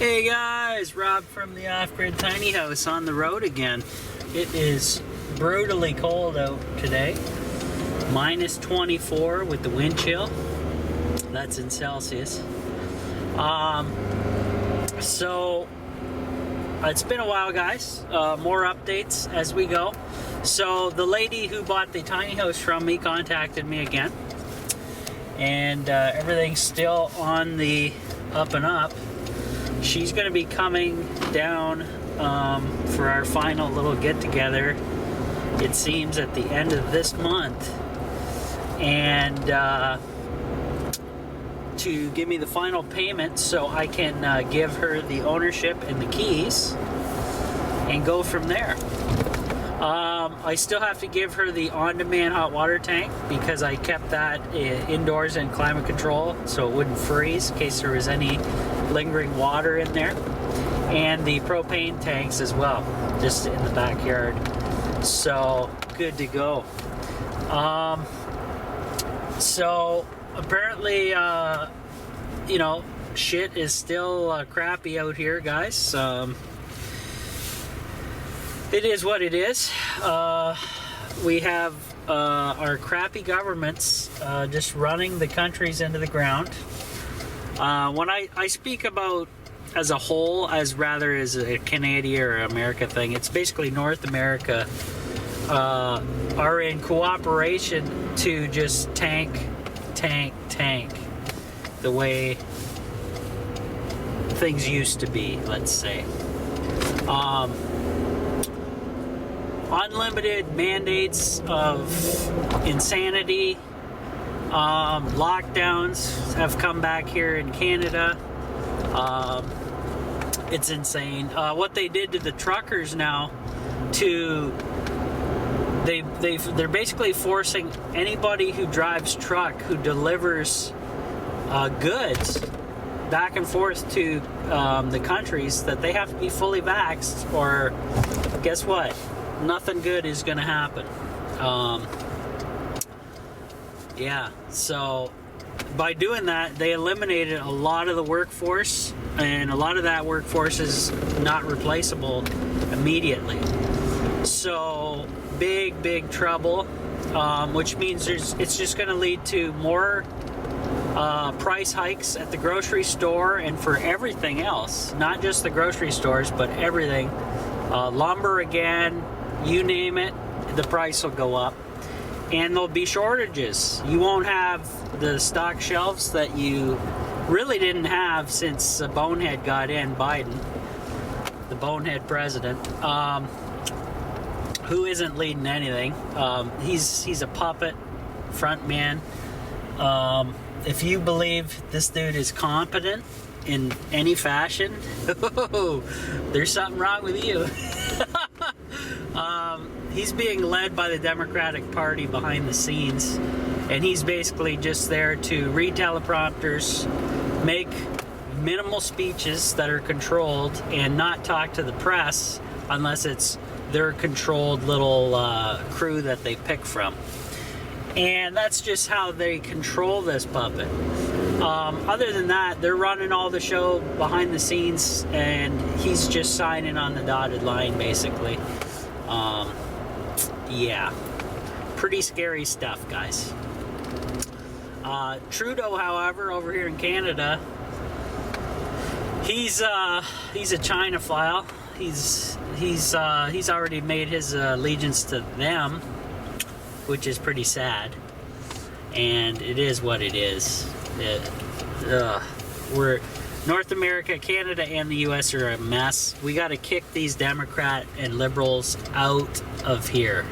Hey guys, Rob from the Off-Grid Tiny House on the road again. It is brutally cold out today. Minus 24 with the wind chill. That's in Celsius. So it's been a while, guys. More updates as we go. So the lady who bought the tiny house from me contacted me again, and everything's still on the up and up. She's going to be coming down for our final little get-together, it seems, at the end of this month, and to give me the final payment so I can give her the ownership and the keys and go from there. I still have to give her the on-demand hot water tank because I kept that indoors in climate control so it wouldn't freeze in case there was any lingering water in there, and the propane tanks as well, just in the backyard. So good to go. So apparently, you know, shit is still crappy out here, guys. It is what it is. We have our crappy governments just running the countries into the ground. When I speak about as a whole, as rather as a Canadian or America thing, it's basically North America are in cooperation to just tank the way things used to be, let's say. Unlimited mandates of insanity. Lockdowns have come back here in Canada. It's insane. What they did to the truckers now, they're basically forcing anybody who drives truck, who delivers goods back and forth to the countries, that they have to be fully vaxxed, or guess what? Nothing good is going to happen. Yeah, so by doing that, they eliminated a lot of the workforce, and a lot of that workforce is not replaceable immediately. So big trouble, which means it's just going to lead to more price hikes at the grocery store and for everything else, not just the grocery stores, but everything. Lumber again, you name it, the price will go up. And there'll be shortages. You won't have the stock shelves that you really didn't have since Bonehead got in, Biden, the Bonehead president, who isn't leading anything. He's a puppet front man. If you believe this dude is competent in any fashion, there's something wrong with you. He's being led by the Democratic Party behind the scenes, and he's basically just there to read teleprompters, make minimal speeches that are controlled, and not talk to the press unless it's their controlled little crew that they pick from. And that's just how they control this puppet. Other than that, they're running all the show behind the scenes, and he's just signing on the dotted line, basically. Yeah, pretty scary stuff, guys. Trudeau, however, over here in Canada, he's a Chinophile. He's already made his allegiance to them, which is pretty sad. And it is what it is. We're North America, Canada, and the U.S. are a mess. We got to kick these Democrat and liberals out of here.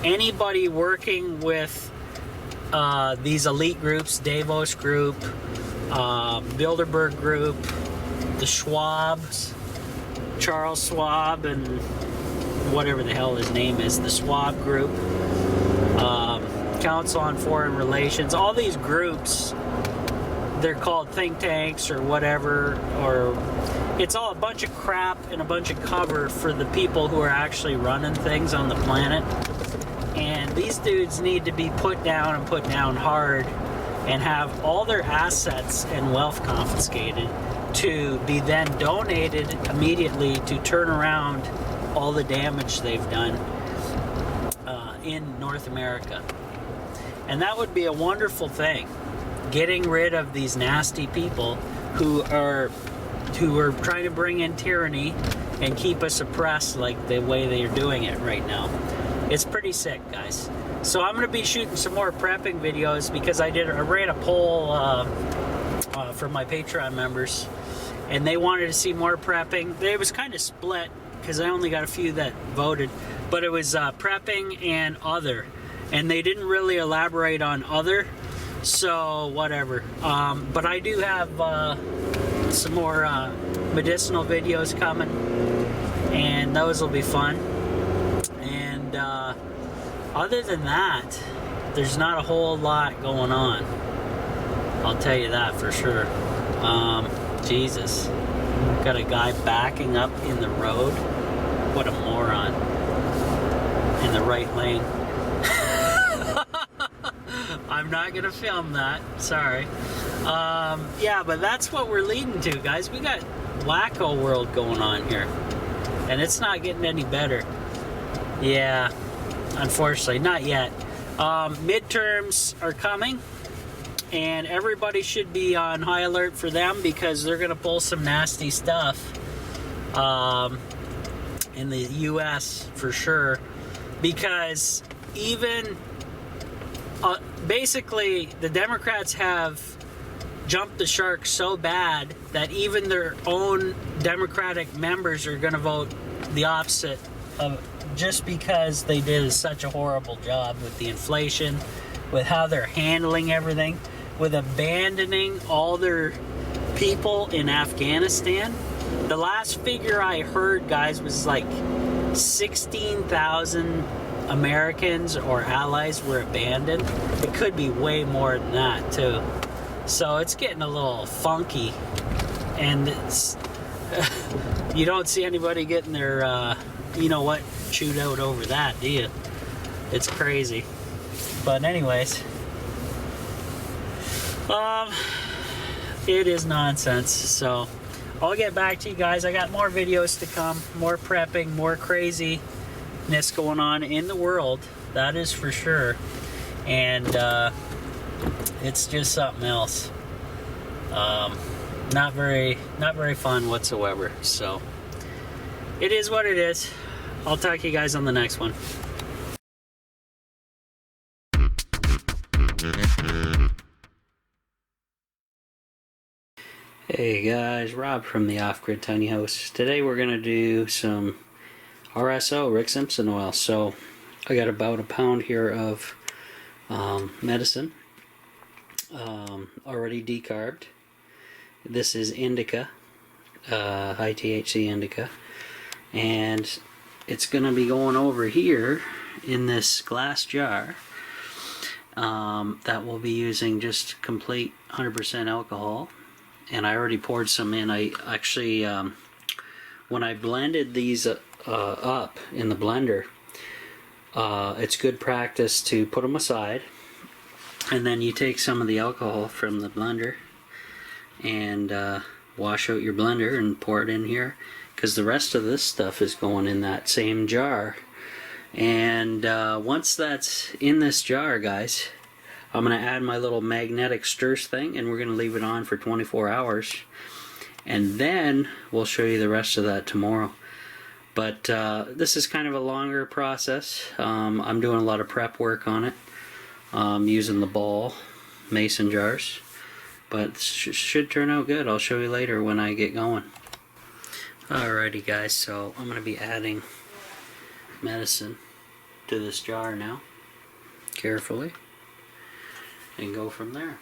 Anybody working with these elite groups, Davos Group, Bilderberg Group, the Schwabs, Charles Schwab, and whatever the hell his name is, the Schwab Group, Council on Foreign Relations, all these groups, they're called think tanks or whatever, or it's all a bunch of crap and a bunch of cover for the people who are actually running things on the planet. And these dudes need to be put down, and put down hard, and have all their assets and wealth confiscated to be then donated immediately to turn around all the damage they've done in North America. And that would be a wonderful thing, getting rid of these nasty people who are trying to bring in tyranny and keep us oppressed like the way they're doing it right now. It's pretty sick, guys. So I'm going to be shooting some more prepping videos because I ran a poll for my Patreon members, and they wanted to see more prepping. It was kind of split because I only got a few that voted, but it was prepping and other, and they didn't really elaborate on other, so whatever. But I do have some more medicinal videos coming, and those will be fun. And other than that, there's not a whole lot going on, I'll tell you that for sure. Jesus, got a guy backing up in the road. What a moron. In the right lane. I'm not gonna film that, sorry. Yeah, but that's what we're leading to, guys. We got wacko world going on here, and it's not getting any better. Yeah, unfortunately, not yet. Midterms are coming, and everybody should be on high alert for them because they're gonna pull some nasty stuff in the US for sure, because even basically the Democrats have jumped the shark so bad that even their own Democratic members are going to vote the opposite of, just because they did such a horrible job with the inflation, with how they're handling everything, with abandoning all their people in Afghanistan. The last figure I heard, guys, was like 16,000 Americans or allies were abandoned. It could be way more than that too. So it's getting a little funky, and it's you don't see anybody getting their you know what, chewed out over that, do you? It's crazy. But anyways, it is nonsense. So I'll get back to you guys. I got more videos to come, more prepping, more craziness going on in the world, that is for sure. And it's just something else. Not very fun whatsoever. So it is what it is. I'll talk to you guys on the next one. Hey guys, Rob from the Off-Grid Tiny House. Today we're going to do some RSO, Rick Simpson oil. So I got about a pound here of medicine, already decarbed. This is indica, high THC indica, and it's going to be going over here in this glass jar that we'll be using just complete 100% alcohol. And I already poured some in. I actually, when I blended these up in the blender, it's good practice to put them aside, and then you take some of the alcohol from the blender and wash out your blender and pour it in here, because the rest of this stuff is going in that same jar. And once that's in this jar, guys, I'm going to add my little magnetic stirrs thing, and we're going to leave it on for 24 hours, and then we'll show you the rest of that tomorrow. But this is kind of a longer process. I'm doing a lot of prep work on it, using the ball mason jars, but it should turn out good. I'll show you later when I get going. Alrighty guys, so I'm going to be adding medicine to this jar now, carefully, and go from there.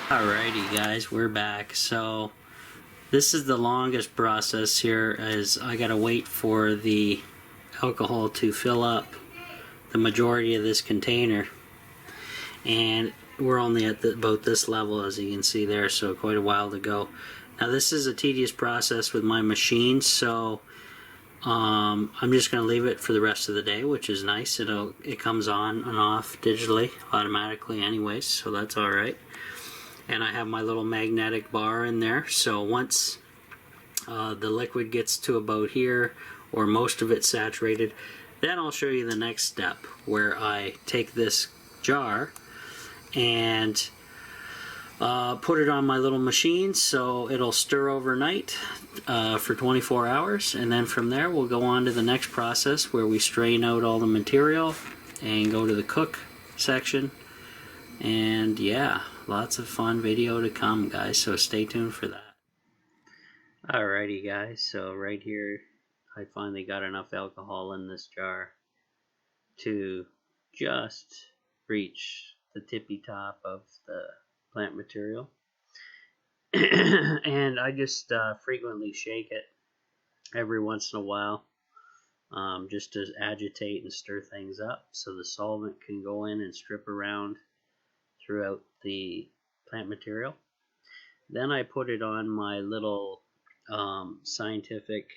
Alrighty guys, we're back. So this is the longest process here, as I gotta wait for the alcohol to fill up the majority of this container, and we're only at about this level, as you can see there, so quite a while to go. Now this is a tedious process with my machine, so I'm just going to leave it for the rest of the day, which is nice. It comes on and off digitally automatically anyways, so that's alright. And I have my little magnetic bar in there, so once the liquid gets to about here, or most of it saturated, then I'll show you the next step, where I take this jar and put it on my little machine so it'll stir overnight for 24 hours, and then from there we'll go on to the next process where we strain out all the material and go to the cook section. And yeah, lots of fun video to come, guys, so stay tuned for that. Alrighty guys, so right here I finally got enough alcohol in this jar to just reach the tippy top of the plant material. And I just frequently shake it every once in a while, just to agitate and stir things up so the solvent can go in and strip around throughout the plant material. Then I put it on my little scientific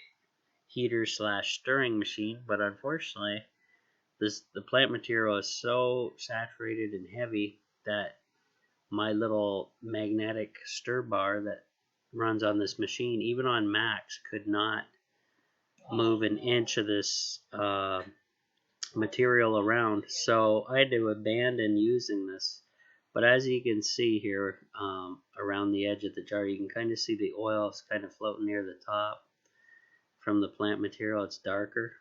heater slash stirring machine, but unfortunately the plant material is so saturated and heavy that my little magnetic stir bar that runs on this machine, even on max, could not move an inch of this material around, so I had to abandon using this. But as you can see here, around the edge of the jar, you can kind of see the oil is kind of floating near the top from the plant material. It's darker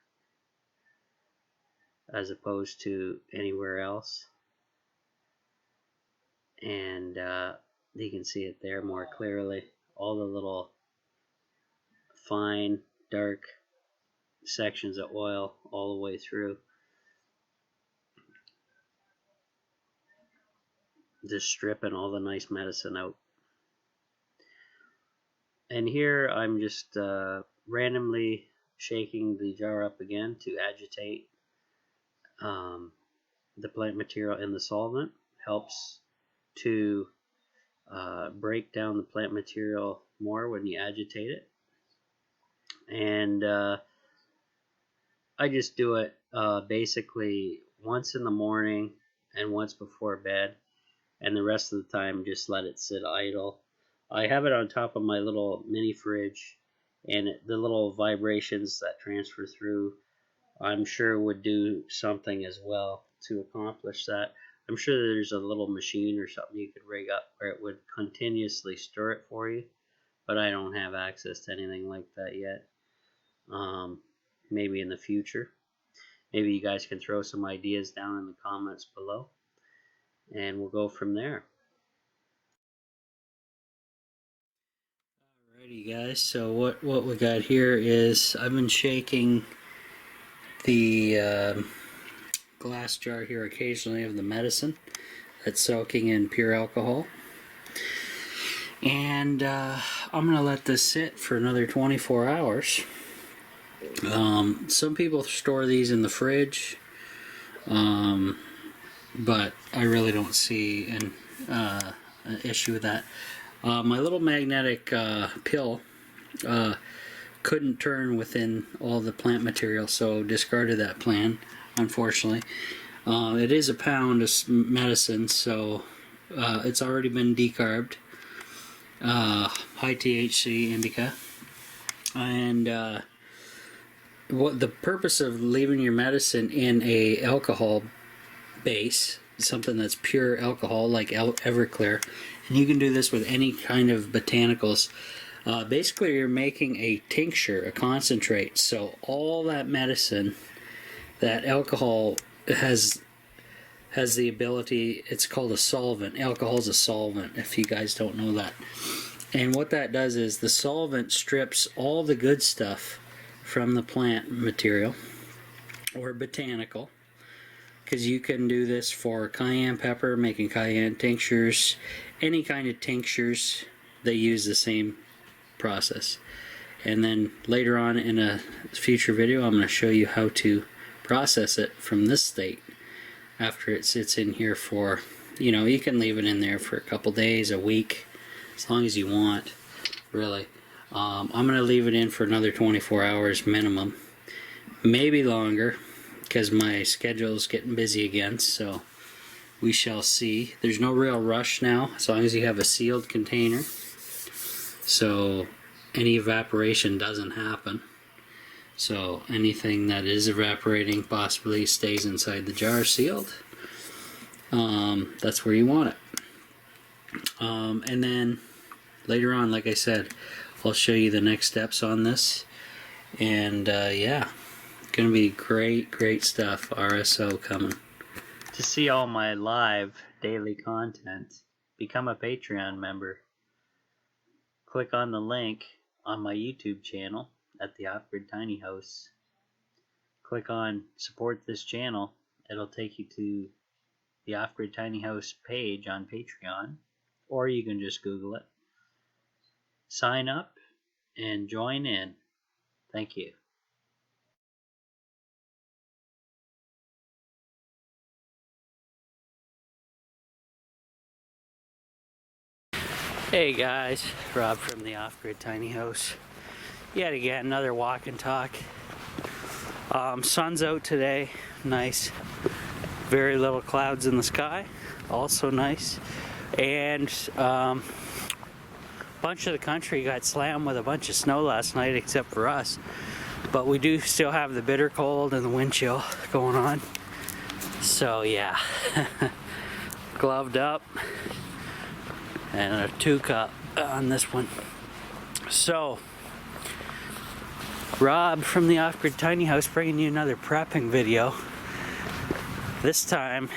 as opposed to anywhere else, and you can see it there more clearly, all the little fine dark sections of oil all the way through, just stripping all the nice medicine out. And here I'm just randomly shaking the jar up again to agitate the plant material in the solvent. Helps to break down the plant material more when you agitate it. And I just do it basically once in the morning and once before bed, and the rest of the time just let it sit idle. I have it on top of my little mini fridge, and the little vibrations that transfer through, I'm sure would do something as well to accomplish that. I'm sure there's a little machine or something you could rig up where it would continuously stir it for you, but I don't have access to anything like that yet. Maybe in the future. Maybe you guys can throw some ideas down in the comments below, and we'll go from there. Alrighty guys, so what we got here is I've been shaking the glass jar here occasionally of the medicine that's soaking in pure alcohol, and I'm gonna let this sit for another 24 hours. Some people store these in the fridge, but I really don't see an issue with that. My little magnetic pill couldn't turn within all the plant material, so discarded that plan, unfortunately. It is a pound of medicine, so it's already been decarbed, high THC indica, and what the purpose of leaving your medicine in a alcohol base, something that's pure alcohol like Everclear, and you can do this with any kind of botanicals. Basically you're making a tincture, a concentrate, so all that medicine, that alcohol has the ability, it's called a solvent. Alcohol is a solvent, if you guys don't know that. And what that does is the solvent strips all the good stuff from the plant material or botanical, because you can do this for cayenne pepper, making cayenne tinctures, any kind of tinctures. They use the same process. And then later on in a future video, I'm going to show you how to process it from this state after it sits in here for, you can leave it in there for a couple days, a week, as long as you want, really. I'm going to leave it in for another 24 hours minimum, maybe longer, because my schedule is getting busy again, so we shall see. There's no real rush now, as long as you have a sealed container, so any evaporation doesn't happen. So anything that is evaporating possibly stays inside the jar sealed. That's where you want it. And then later on, like I said, I'll show you the next steps on this. And yeah, gonna be great stuff. RSO coming. To see all my live daily content, become a Patreon member. Click on the link on my YouTube channel at the Off-Grid Tiny House. Click on support this channel. It'll take you to the Off-Grid Tiny House page on Patreon, or you can just Google it. Sign up and join in. Thank you. Hey guys, Rob from the Off-Grid Tiny House. Yet again, another walk and talk. Sun's out today, nice. Very little clouds in the sky, also nice. And bunch of the country got slammed with a bunch of snow last night, except for us. But we do still have the bitter cold and the wind chill going on. So yeah, gloved up and a 2-cup on this one. So, Rob from the Off-Grid Tiny House bringing you another prepping video. This time,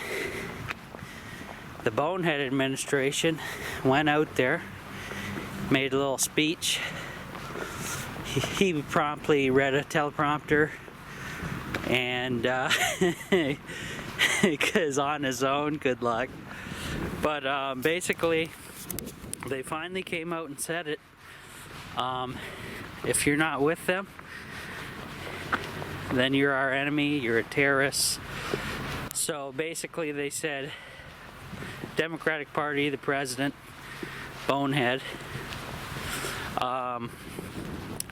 the Bonehead administration went out there, made a little speech. He promptly read a teleprompter, and because on his own, good luck. But basically, they finally came out and said it. If you're not with them, then you're our enemy, you're a terrorist. So basically they said, Democratic Party, the president, Bonehead,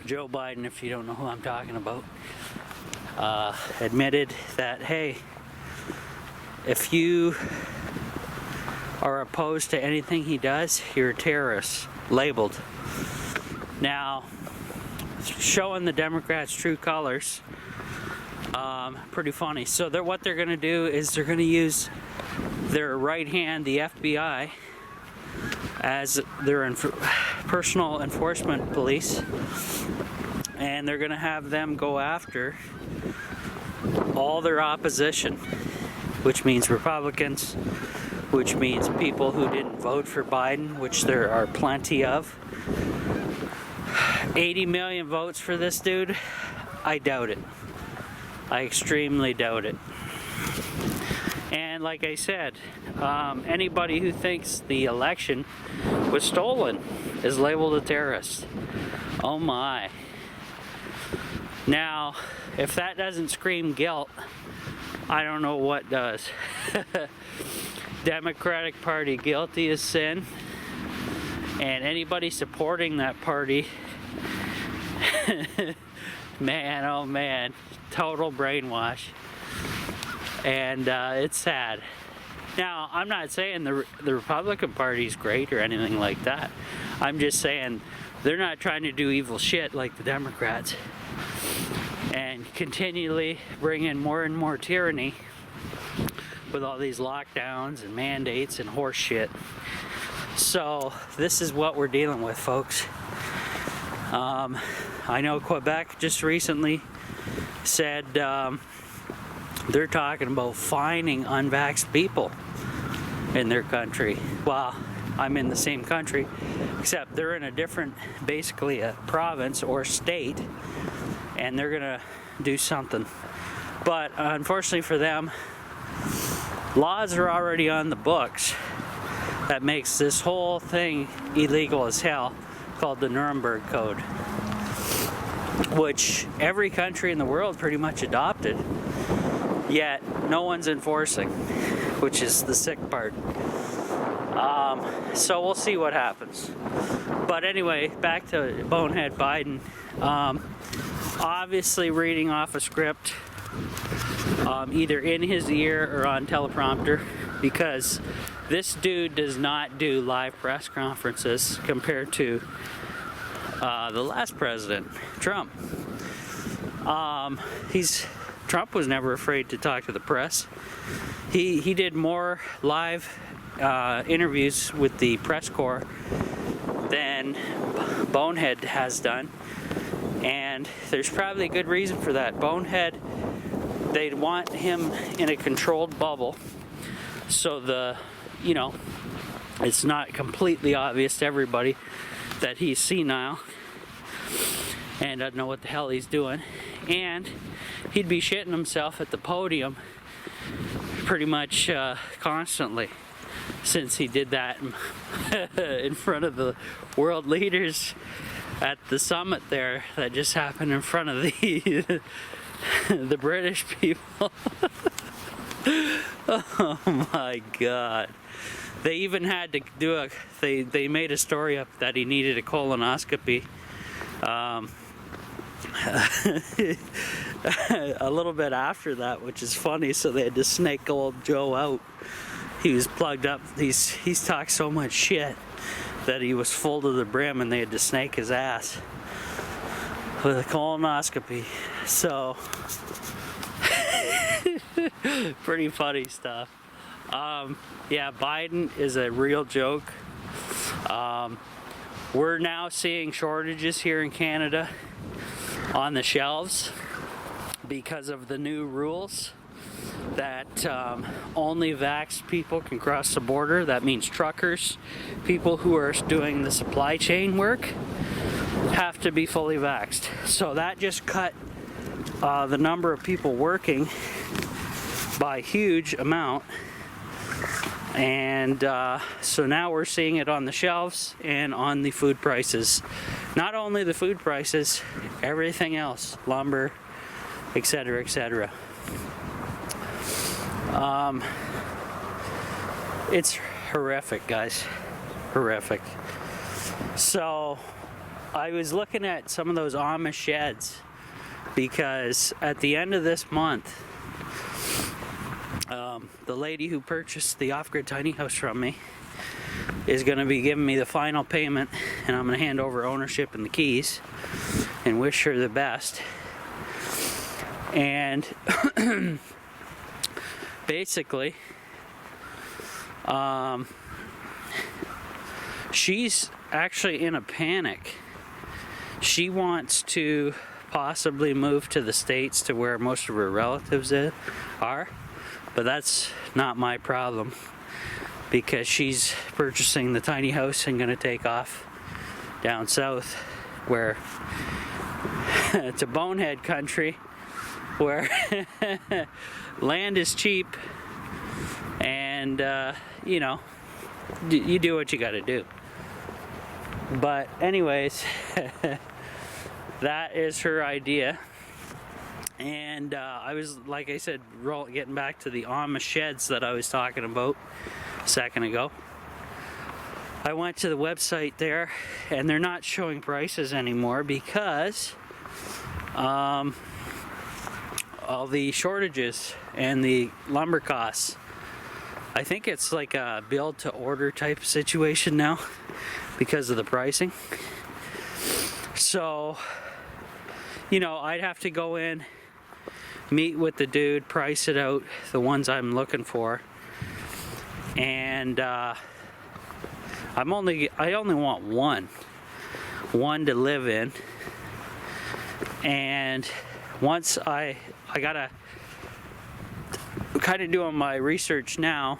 Joe Biden, if you don't know who I'm talking about, admitted that, hey, if you are opposed to anything he does, you're a terrorist, labeled. Now, showing the Democrats' true colors, pretty funny. So what they're going to do is they're going to use their right hand, the FBI, as their personal enforcement police, and they're going to have them go after all their opposition, which means Republicans, which means people who didn't vote for Biden, which there are plenty of. 80 million votes for this dude? I doubt it. I extremely doubt it. And like I said, anybody who thinks the election was stolen is labeled a terrorist. Oh my. Now, if that doesn't scream guilt, I don't know what does. Democratic Party, guilty as sin. And anybody supporting that party, man, oh man, total brainwash. And it's sad. Now, I'm not saying the Republican Party's great or anything like that. I'm just saying they're not trying to do evil shit like the Democrats and continually bring in more and more tyranny with all these lockdowns and mandates and horse shit. So this is what we're dealing with, folks. I know Quebec just recently said they're talking about fining unvaxxed people in their country. Well, I'm in the same country, except they're in a different, basically a province or state, and they're gonna do something. But unfortunately for them, laws are already on the books that makes this whole thing illegal as hell, called the Nuremberg Code, which every country in the world pretty much adopted, yet no one's enforcing, which is the sick part. So we'll see what happens. But anyway, back to Bonehead Biden. Obviously reading off a script, either in his ear or on teleprompter, because this dude does not do live press conferences compared to the last president, Trump. Trump was never afraid to talk to the press. He did more live interviews with the press corps than Bonehead has done, and there's probably a good reason for that. Bonehead, they'd want him in a controlled bubble, so it's not completely obvious to everybody that he's senile and doesn't know what the hell he's doing, and he'd be shitting himself at the podium pretty much constantly, since he did that in front of the world leaders at the summit there that just happened in front of the the British people. Oh my God. They even had to do they made a story up that he needed a colonoscopy. A little bit after that, which is funny, so they had to snake old Joe out. He was plugged up. He's talked so much shit that he was full to the brim, and they had to snake his ass with a colonoscopy. So pretty funny stuff. Yeah, Biden is a real joke. We're now seeing shortages here in Canada on the shelves because of the new rules that only vaxxed people can cross the border. That means truckers, people who are doing the supply chain work, have to be fully vaxxed. So that just cut the number of people working by a huge amount. And so now we're seeing it on the shelves and on the food prices. Not only the food prices, everything else, lumber, etc., etc. It's horrific, guys. Horrific. So I was looking at some of those Amish sheds, because at the end of this month, the lady who purchased the off-grid tiny house from me is going to be giving me the final payment, and I'm going to hand over ownership and the keys and wish her the best. And basically, she's actually in a panic. She wants to possibly move to the States, to where most of her relatives are, but that's not my problem, because she's purchasing the tiny house and going to take off down south, where it's a bonehead country, where land is cheap, and you do what you got to do. But anyways, that is her idea. And I was, like I said, getting back to the Amish sheds that I was talking about a second ago. I went to the website there, and they're not showing prices anymore because all the shortages and the lumber costs. I think it's like a build to order type situation now because of the pricing. So, I'd have to go in, meet with the dude, price it out, the ones I'm looking for, and I only want one to live in. And once I gotta kind of doing my research now.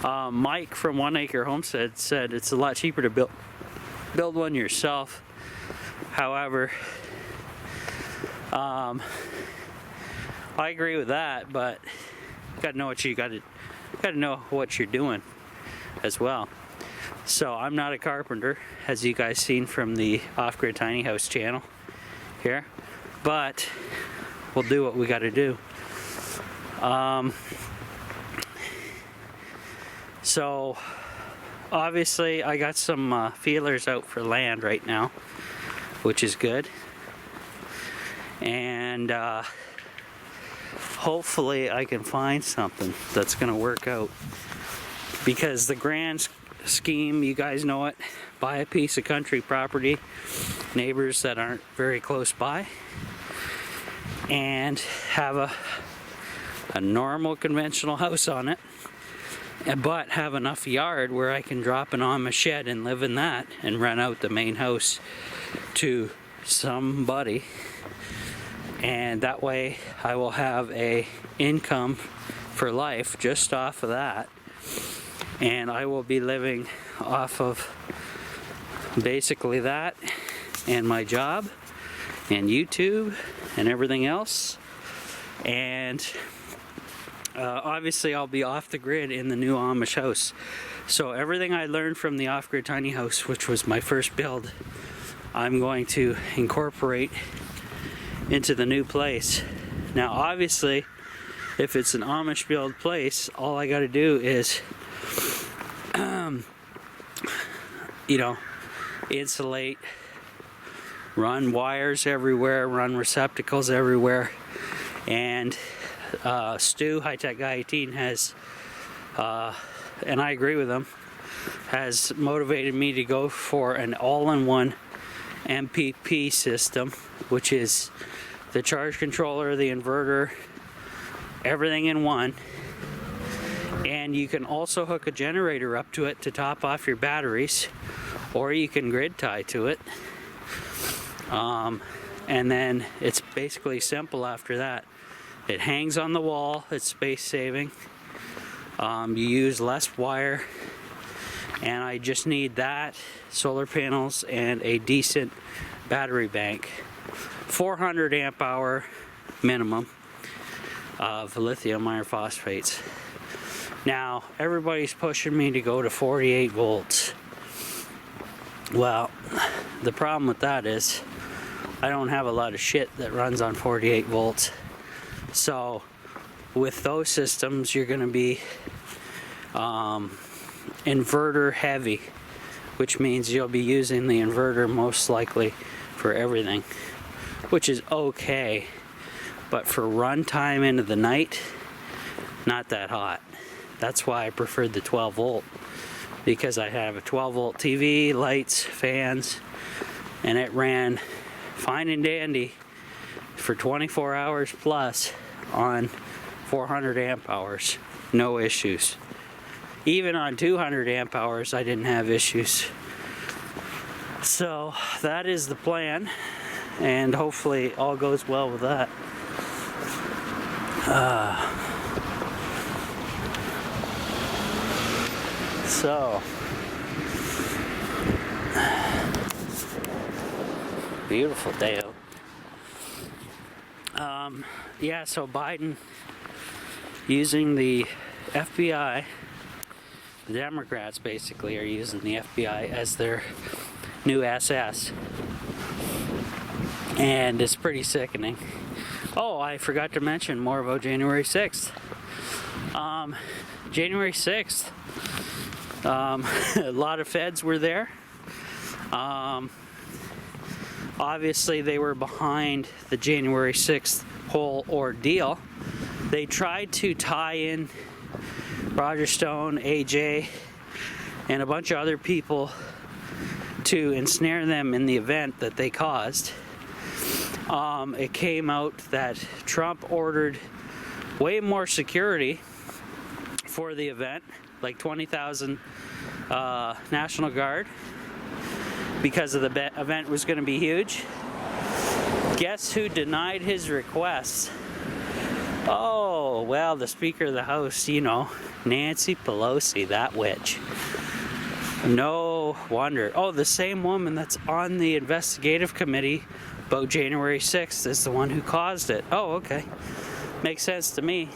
Mike from 1 Acre Homestead said it's a lot cheaper to build one yourself. However, I agree with that, but you gotta know what you gotta know what you're doing as well. So I'm not a carpenter, as you guys seen from the Off-Grid Tiny House channel here, but we'll do what we gotta do. So obviously I got some feelers out for land right now, which is good, and hopefully I can find something that's gonna work out, because the grand scheme, you guys know it, buy a piece of country property, neighbors that aren't very close by, and have a normal conventional house on it, but have enough yard where I can drop an Amish shed and live in that and rent out the main house to somebody, and that way I will have a income for life just off of that, and I will be living off of basically that and my job and YouTube and everything else. And obviously I'll be off the grid in the new Amish house. So everything I learned from the Off-Grid Tiny House, which was my first build, I'm going to incorporate into the new place. Now obviously if it's an Amish build place, all I got to do is you know, insulate, run wires everywhere, run receptacles everywhere, and Stu, High Tech Guy 18, has, and I agree with him, has motivated me to go for an all-in-one MPP system, which is the charge controller, the inverter, everything in one. And you can also hook a generator up to it to top off your batteries, or you can grid tie to it. And then it's basically simple after that. It hangs on the wall, it's space saving. You use less wire, and I just need that, solar panels, and a decent battery bank. 400 amp hour minimum of lithium iron phosphates. Now, everybody's pushing me to go to 48 volts. Well, the problem with that is I don't have a lot of shit that runs on 48 volts. So with those systems, you're going to be inverter heavy, which means you'll be using the inverter most likely for everything, which is okay. But for run time into the night, not that hot. That's why I preferred the 12 volt, because I have a 12 volt TV, lights, fans, and it ran fine and dandy for 24 hours plus on 400 amp hours. No issues. Even on 200 amp hours, I didn't have issues. So that is the plan, and hopefully all goes well with that. So, beautiful day out. Yeah, so Biden using the FBI, the Democrats basically are using the FBI as their new SS. And it's pretty sickening. Oh, I forgot to mention more about January 6th. January 6th, a lot of feds were there. Obviously they were behind the January 6th whole ordeal. They tried to tie in Roger Stone, AJ, and a bunch of other people to ensnare them in the event that they caused. It came out that Trump ordered way more security for the event, like 20,000 National Guard, because of the event was going to be huge. Guess who denied his requests? Oh, well, the Speaker of the House, you know, Nancy Pelosi, that witch. No wonder. Oh, the same woman that's on the investigative committee about January 6th is the one who caused it. Oh, okay. Makes sense to me.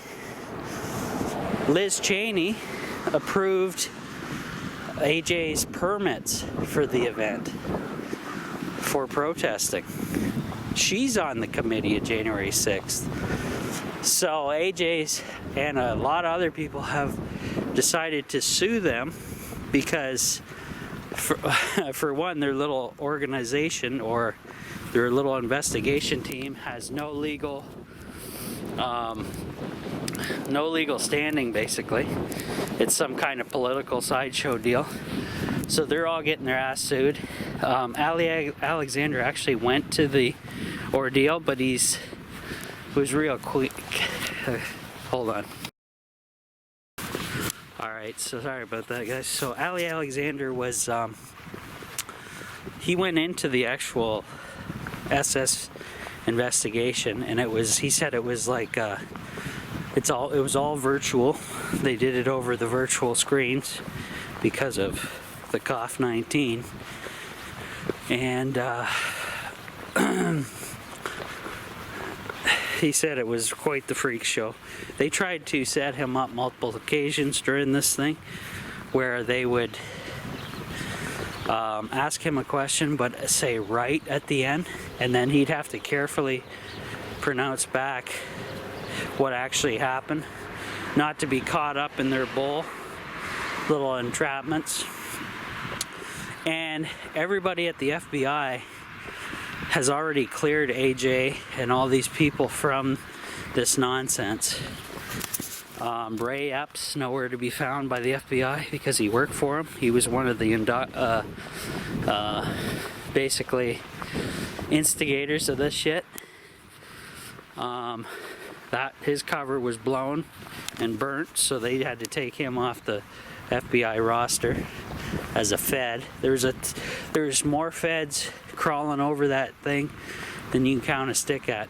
Liz Cheney approved AJ's permits for the event for protesting. She's on the committee of January 6th. So AJ's and a lot of other people have decided to sue them because for one, their little organization or their little investigation team has no legal standing, basically. It's some kind of political sideshow deal. So they're all getting their ass sued. Ali Alexander actually went to the ordeal, but he was real quick. Hold on. Alright, so sorry about that, guys. So Ali Alexander was, he went into the actual SS investigation, and he said it was like, it was all virtual. They did it over the virtual screens because of the COVID-19. And he said it was quite the freak show. They tried to set him up multiple occasions during this thing where they would ask him a question but say right at the end, and then he'd have to carefully pronounce back what actually happened, not to be caught up in their little entrapments. And everybody at the FBI has already cleared AJ and all these people from this nonsense. Ray Epps, nowhere to be found by the FBI because he worked for him. He was one of the basically instigators of this shit. That his cover was blown and burnt, so they had to take him off the FBI roster as a Fed. There's more Feds crawling over that thing than you can count a stick at.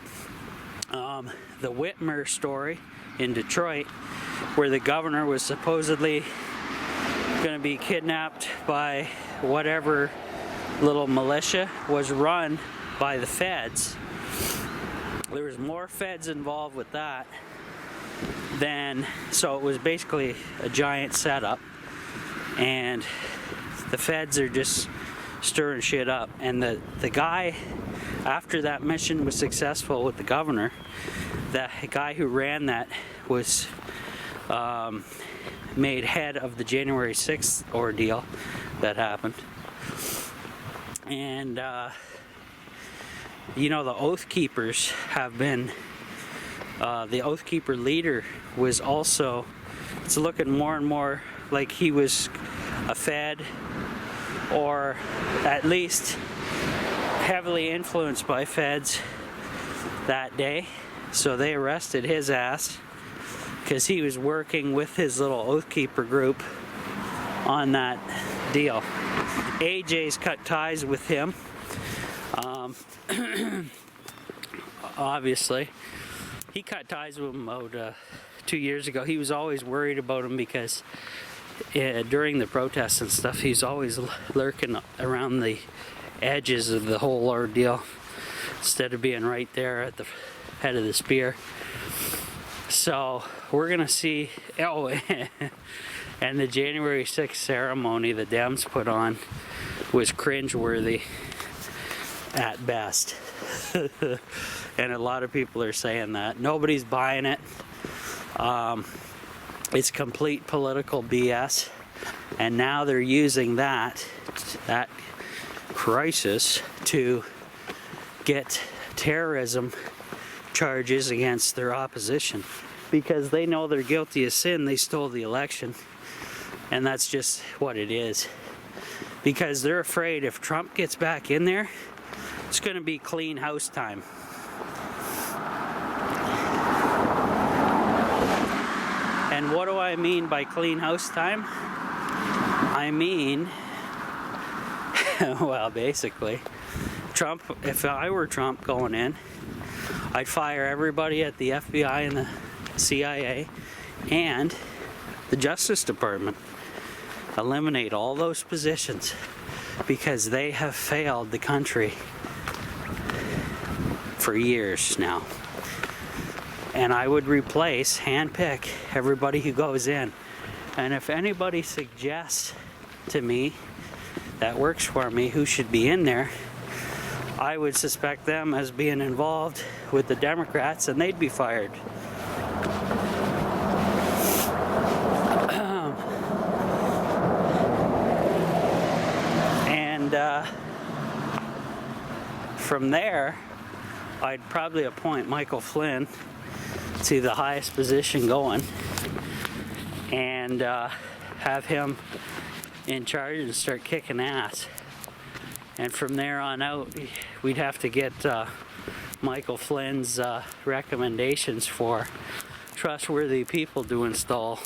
The Whitmer story in Detroit, where the governor was supposedly going to be kidnapped by whatever little militia, was run by the Feds. There was more Feds involved with that so it was basically a giant setup, and the Feds are just stirring shit up. And the guy, after that mission was successful with the governor, the guy who ran that was made head of the January 6th ordeal that happened. And the Oath Keepers have been, the Oath Keeper leader was also, it's looking more and more like he was a Fed, or at least heavily influenced by Feds that day. So they arrested his ass because he was working with his little Oath Keeper group on that deal. AJ's cut ties with him, obviously. He cut ties with him about 2 years ago. He was always worried about him because during the protests and stuff, he's always lurking around the edges of the whole ordeal instead of being right there at the head of the spear. So we're gonna see. Oh, and the January 6th ceremony the Dems put on was cringeworthy at best. And a lot of people are saying that. Nobody's buying it. It's complete political BS. And now they're using that crisis to get terrorism charges against their opposition. Because they know they're guilty of sin. They stole the election. And that's just what it is. Because they're afraid if Trump gets back in there, it's going to be clean house time. And what do I mean by clean house time? I mean, well, basically, Trump, if I were Trump going in, I'd fire everybody at the FBI and the CIA and the Justice Department. Eliminate all those positions because they have failed the country for years now. and I would replace, handpick everybody who goes in. And if anybody suggests to me that works for me who should be in there, I would suspect them as being involved with the Democrats, and they'd be fired. And from there, I'd probably appoint Michael Flynn to the highest position going, and have him in charge and start kicking ass. And from there on out, we'd have to get Michael Flynn's recommendations for trustworthy people to install.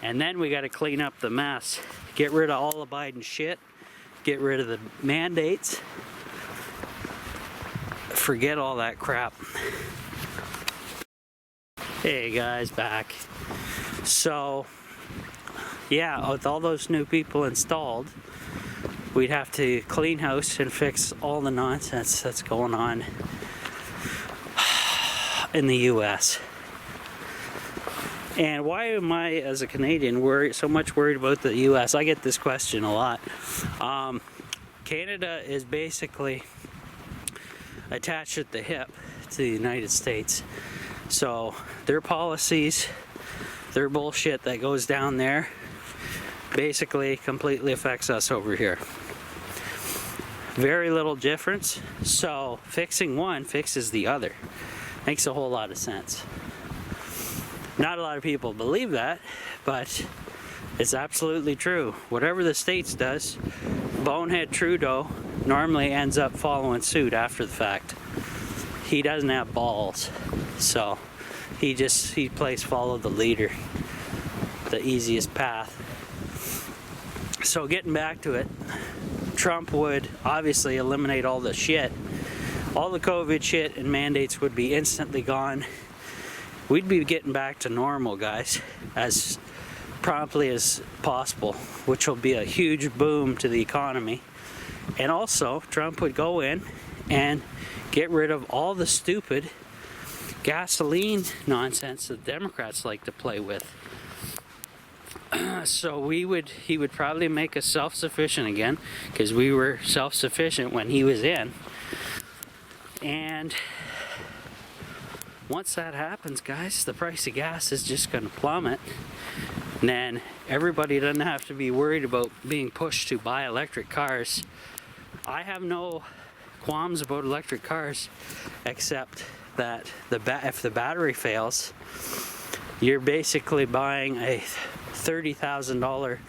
And then we got to clean up the mess. Get rid of all the Biden shit. Get rid of the mandates. Forget all that crap. Hey guys, back. So, yeah, with all those new people installed, we'd have to clean house and fix all the nonsense that's going on in the US. And why am I, as a Canadian, so much worried about the US? I get this question a lot. Canada is basically attached at the hip to the United States. So their policies, their bullshit that goes down there, basically completely affects us over here. Very little difference, so fixing one fixes the other. Makes a whole lot of sense. Not a lot of people believe that, but it's absolutely true. Whatever the States does, bonehead Trudeau normally ends up following suit after the fact. He doesn't have balls, so he plays follow the leader, the easiest path. So getting back to it, Trump would obviously eliminate all the shit. All the COVID shit and mandates would be instantly gone. We'd be getting back to normal, guys, as promptly as possible, which will be a huge boom to the economy. And also, Trump would go in and get rid of all the stupid gasoline nonsense that Democrats like to play with. So he would probably make us self-sufficient again, because we were self-sufficient when he was in. And once that happens, guys, the price of gas is just going to plummet. And then everybody doesn't have to be worried about being pushed to buy electric cars. I have no qualms about electric cars, except that if the battery fails, you're basically buying a $30,000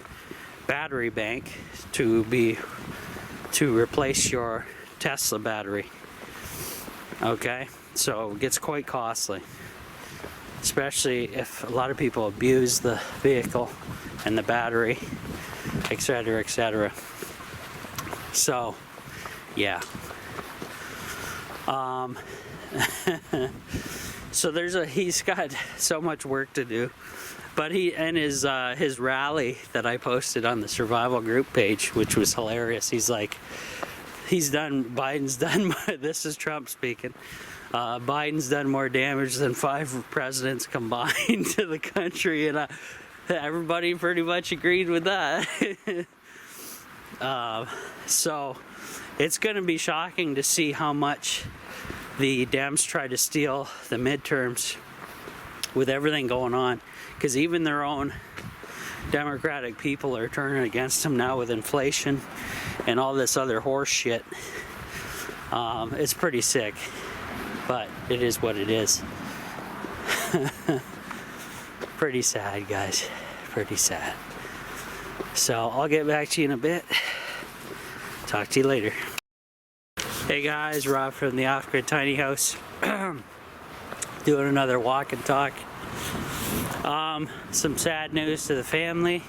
battery bank to replace your Tesla battery. Okay, so it gets quite costly, especially if a lot of people abuse the vehicle and the battery, etc., etc. So, yeah. So he's got so much work to do, but his rally that I posted on the survival group page, which was hilarious. He's like, Biden's done. This is Trump speaking. Biden's done more damage than 5 presidents combined to the country, and everybody pretty much agreed with that. So it's going to be shocking to see how much the Dems try to steal the midterms with everything going on, because even their own Democratic people are turning against them now with inflation and all this other horse shit. It's pretty sick, but it is what it is. Pretty sad, guys. Pretty sad. So I'll get back to you in a bit. Talk to you later. Hey guys, Rob from the Off-Grid Tiny House. Doing another walk and talk. Some sad news to the family.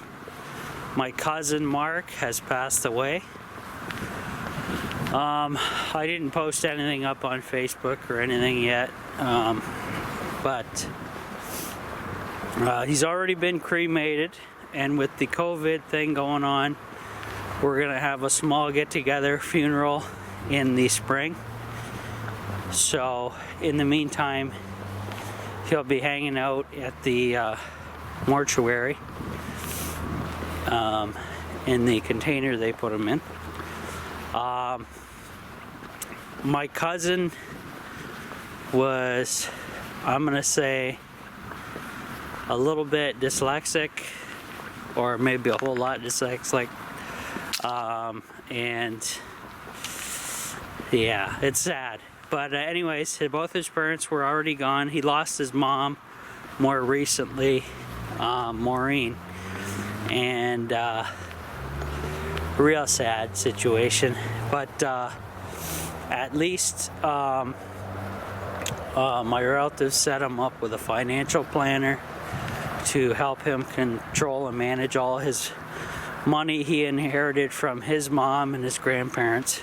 My cousin Mark has passed away. I didn't post anything up on Facebook or anything yet, but he's already been cremated, and with the COVID thing going on, we're gonna have a small get-together funeral in the spring. So in the meantime, he'll be hanging out at the mortuary in the container they put him in. My cousin was, I'm gonna say, a little bit dyslexic, or maybe a whole lot dyslexic, and yeah, it's sad. But anyways, both his parents were already gone. He lost his mom more recently, Maureen, and real sad situation. But at least my relatives set him up with a financial planner to help him control and manage all his money he inherited from his mom and his grandparents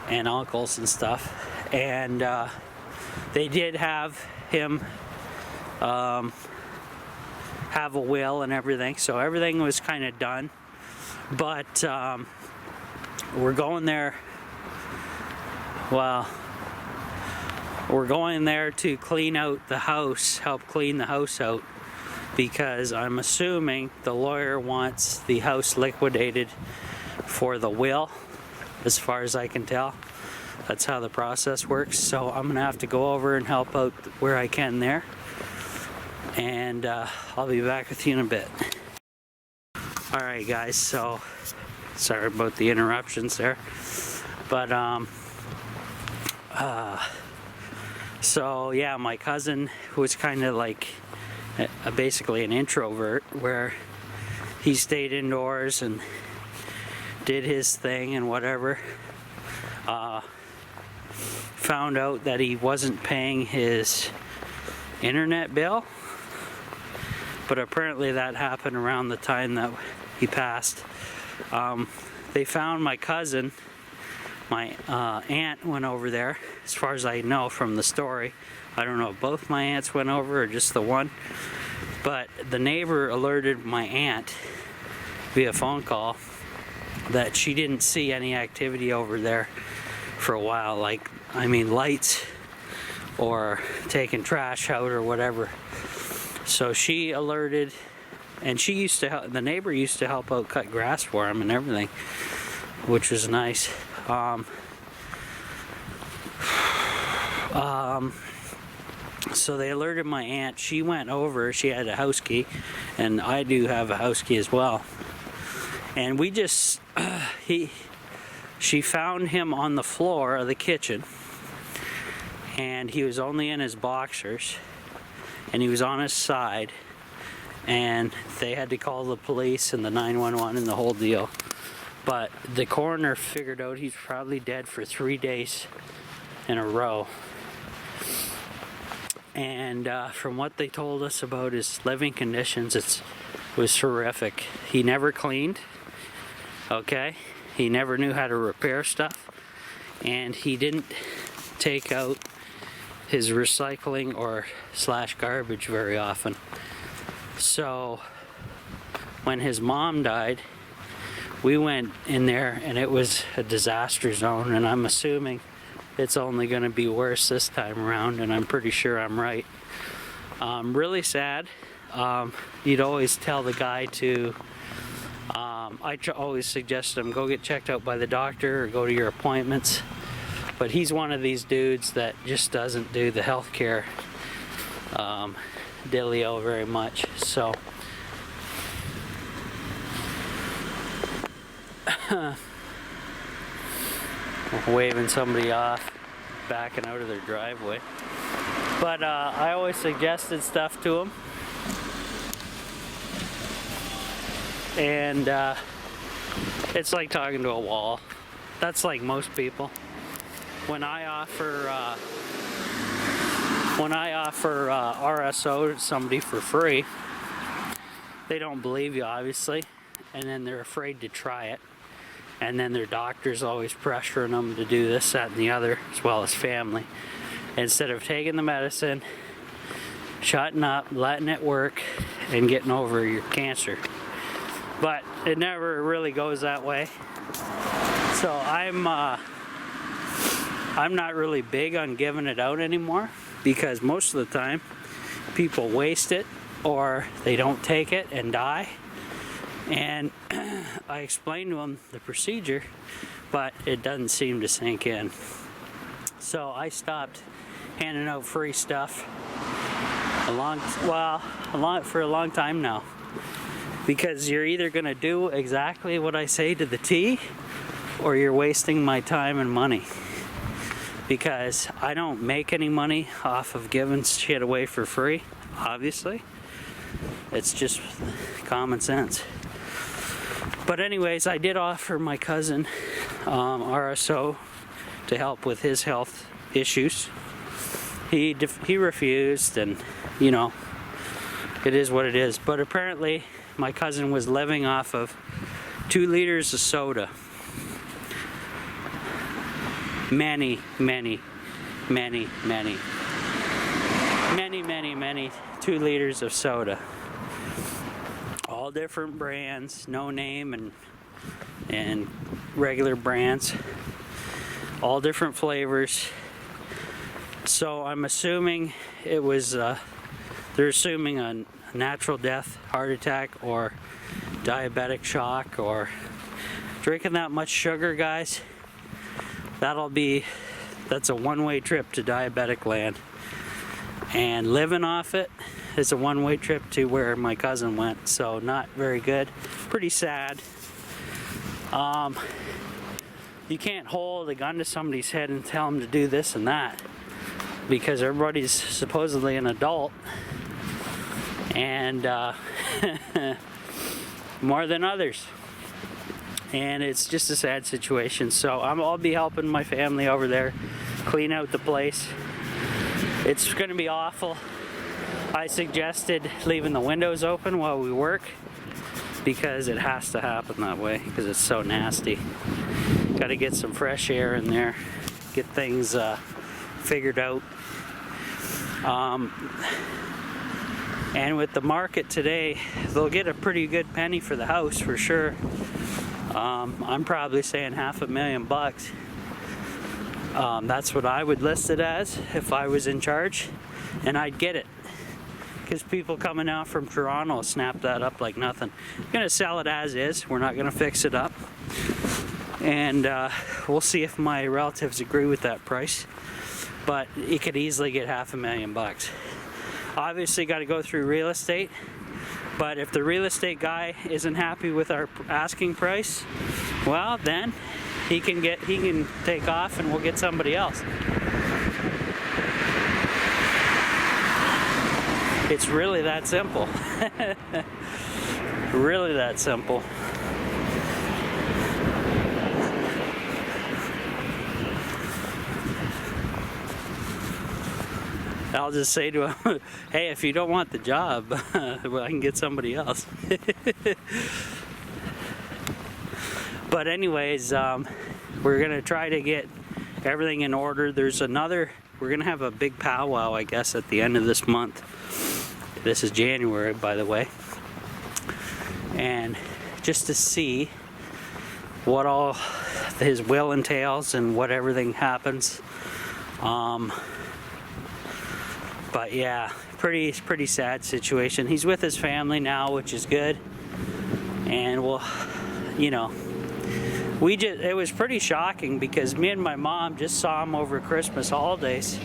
and uncles and stuff. And they did have him have a will and everything, so everything was kind of done. But we're going there, well, we're going there to clean out the house, help clean the house out, because I'm assuming the lawyer wants the house liquidated for the will, as far as I can tell. That's how the process works. So I'm gonna have to go over and help out where I can there, and I'll be back with you in a bit. Alright guys, so sorry about the interruptions there, but so yeah, my cousin, who was kind of like basically an introvert, where he stayed indoors and did his thing and whatever, found out that he wasn't paying his internet bill. But apparently that happened around the time that he passed. They found my cousin. My aunt went over there, as far as I know from the story. I don't know if both my aunts went over or just the one. But the neighbor alerted my aunt via phone call that she didn't see any activity over there for a while. Like, I mean, lights or taking trash out or whatever. So she alerted, and she used to help, the neighbor used to help out cut grass for him and everything, which was nice. So they alerted my aunt. She went over, she had a house key, and I do have a house key as well. And we just, she found him on the floor of the kitchen, and he was only in his boxers, and he was on his side, and they had to call the police and the 911 and the whole deal. But the coroner figured out he's probably dead for 3 days in a row. And from what they told us about his living conditions, it was horrific. He never cleaned, okay? He never knew how to repair stuff, and he didn't take out his recycling or / garbage very often. So when his mom died, we went in there and it was a disaster zone, and I'm assuming it's only going to be worse this time around, and I'm pretty sure I'm right. Really sad. You'd always tell the guy to, I always suggest him go get checked out by the doctor or go to your appointments. But he's one of these dudes that just doesn't do the healthcare dealio very much. So waving somebody off, backing out of their driveway. But I always suggested stuff to him, and it's like talking to a wall. That's like most people. When I offer RSO to somebody for free, they don't believe you, obviously, and then they're afraid to try it. And then their doctor's always pressuring them to do this, that, and the other, as well as family. Instead of taking the medicine, shutting up, letting it work, and getting over your cancer. But it never really goes that way. So I'm not really big on giving it out anymore. because most of the time people waste it or they don't take it and die. And I explained to them the procedure, but it doesn't seem to sink in. So I stopped handing out free stuff for a long time now, because you're either going to do exactly what I say to the T, or you're wasting my time and money, because I don't make any money off of giving shit away for free. Obviously, it's just common sense. But anyways, I did offer my cousin RSO to help with his health issues. He refused, and you know, it is what it is. But apparently my cousin was living off of 2 liters of soda. Many 2 liters of soda. All different brands, no name and regular brands, all different flavors. So I'm assuming it was they're assuming a natural death, heart attack, or diabetic shock, or drinking that much sugar, guys. That's a one-way trip to diabetic land, and living off it is a one-way trip to where my cousin went. So not very good, pretty sad. You can't hold a gun to somebody's head and tell them to do this and that, because everybody's supposedly an adult, and more than others, and it's just a sad situation. So I'll be helping my family over there clean out the place. It's going to be awful. I suggested leaving the windows open while we work, because it has to happen that way, because it's so nasty. Got to get some fresh air in there, get things figured out. And with the market today, they'll get a pretty good penny for the house for sure. I'm probably saying $500,000. That's what I would list it as if I was in charge, and I'd get it, because people coming out from Toronto snap that up like nothing. I'm gonna sell it as is. We're not gonna fix it up, and we'll see if my relatives agree with that price. But you could easily get $500,000. Obviously, got to go through real estate. But if the real estate guy isn't happy with our asking price, well, then he can take off, and we'll get somebody else. It's really that simple. Really that simple. I'll just say to him, hey, if you don't want the job, well, I can get somebody else. But anyways, we're going to try to get everything in order. We're going to have a big powwow, I guess, at the end of this month. This is January, by the way. And just to see what all his will entails and what everything happens. But yeah, pretty sad situation. He's with his family now, which is good. And we'll, you know, it was pretty shocking, because me and my mom just saw him over Christmas holidays,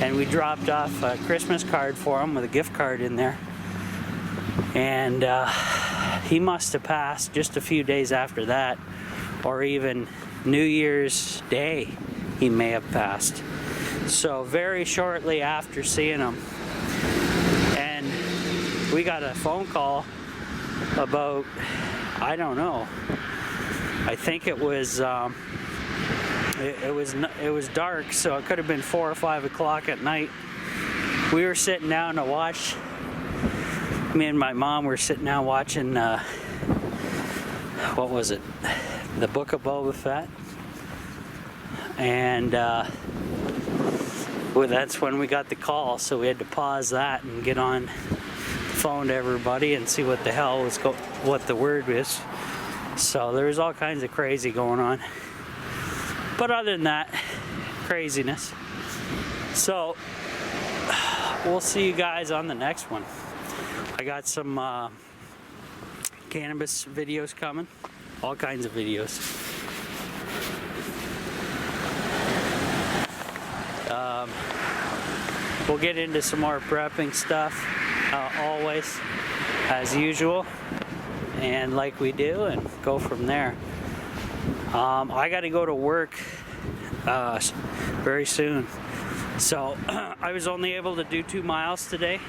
and we dropped off a Christmas card for him with a gift card in there. And he must have passed just a few days after that, or even New Year's Day he may have passed. So very shortly after seeing him, and we got a phone call about, I don't know, I think it was it was dark, so it could have been 4 or 5 o'clock at night. We were sitting down to watch. Me and my mom were sitting down watching what was it? The Book of Boba Fett. And well, that's when we got the call, so we had to pause that and get on the phone to everybody and see what the hell was what the word is. So there's all kinds of crazy going on. But other than that, craziness. So we'll see you guys on the next one. I got some cannabis videos coming, all kinds of videos. We'll get into some more prepping stuff, always, as usual, and like we do, and go from there. I got to go to work very soon, so I was only able to do 2 miles today,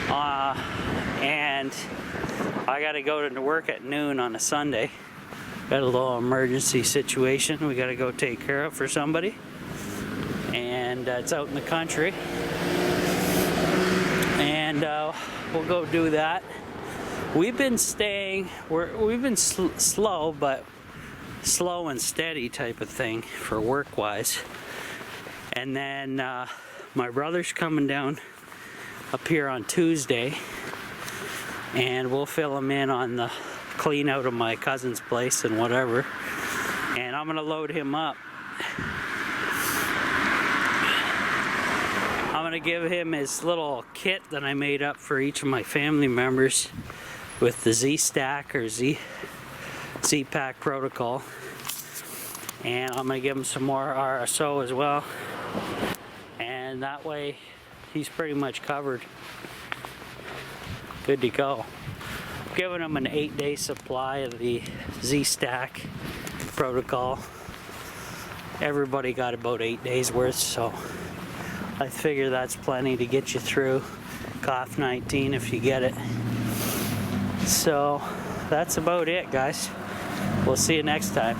and I got to go to work at noon on a Sunday. Got a little emergency situation we got to go take care of for somebody, and it's out in the country, and we'll go do that. We've been staying, we've been slow, but slow and steady type of thing for work wise. And then my brother's coming down up here on Tuesday, and we'll fill him in on the clean out of my cousin's place and whatever, and I'm gonna load him up. I'm gonna give him his little kit that I made up for each of my family members with the Z-Stack or Z-Pack protocol, and I'm gonna give him some more RSO as well, and that way he's pretty much covered, good to go. I'm giving him an 8-day supply of the Z-Stack protocol. Everybody got about 8 days worth, so I figure that's plenty to get you through cough 19 if you get it. So that's about it, guys. We'll see you next time.